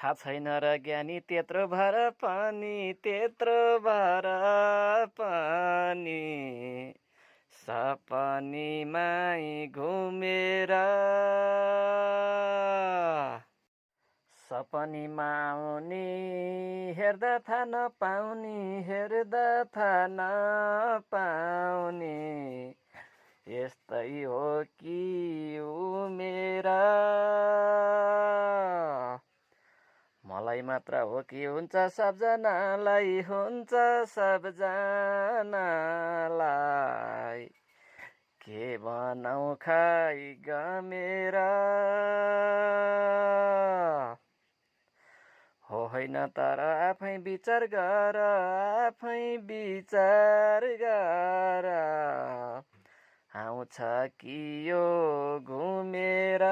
थाहा छैन र ज्ञानी त्यत्रो भर पनि सपनीमै घुमेर सपनीमा आउने हेर्दा थाहा नपाउने यस्तै हो कि उमेर मलाई मात्र हो कि हुन्छ सबजनालाई के भनौ खाइ गमेर होइन तर आफै विचार गर आउँछ कि यो घुमेर